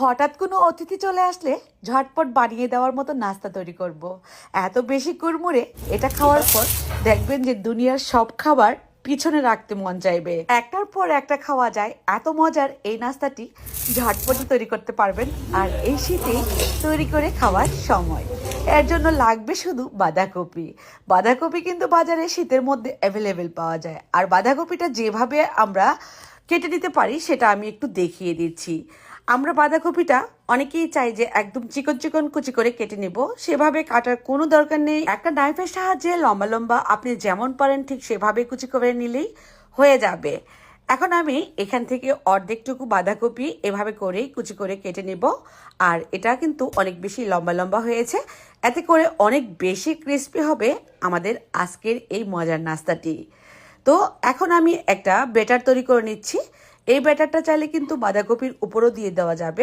হঠাৎ কোনো অতিথি চলে আসলে ঝটপট বানিয়ে দেওয়ার মতো নাস্তা তৈরি করব। এত বেশি কুড়মুড়ে এটা খাওয়ার পর দেখবেন যে দুনিয়ার সব খাবার পিছনে রাখতে মন চাইবে। একটার পর একটা খাওয়া যায়, এত মজার এই নাস্তাটি ঝটপটে তৈরি করতে পারবেন। আর এই শীতেই তৈরি করে খাওয়ার সময়। এর জন্য লাগবে শুধু বাঁধাকপি। বাঁধাকপি কিন্তু বাজারে শীতের মধ্যে অ্যাভেলেবেল পাওয়া যায়। আর বাঁধাকপিটা যেভাবে আমরা কেটে নিতে পারি সেটা আমি একটু দেখিয়ে দিচ্ছি। আমরা বাঁধাকপিটা অনেকেই চাই যে একদম চিকন চিকন কুচি করে কেটে নেব, সেভাবে কাটার কোনো দরকার নেই। একটা নাইফের সাহায্যে লম্বা লম্বা আপনি যেমন পারেন ঠিক সেভাবে কুচি করে নিলেই হয়ে যাবে। এখন আমি এখান থেকে অর্ধেকটুকু বাঁধাকপি এভাবে করেই কুচি করে কেটে নেব। আর এটা কিন্তু অনেক বেশি লম্বা লম্বা হয়েছে, এতে করে অনেক বেশি ক্রিস্পি হবে আমাদের আজকের এই মজার নাস্তাটি। তো এখন আমি একটা ব্যাটার তৈরি করে নিচ্ছি। এই ব্যাটারটা চাইলে কিন্তু বাঁধাকপির উপরও দিয়ে দেওয়া যাবে।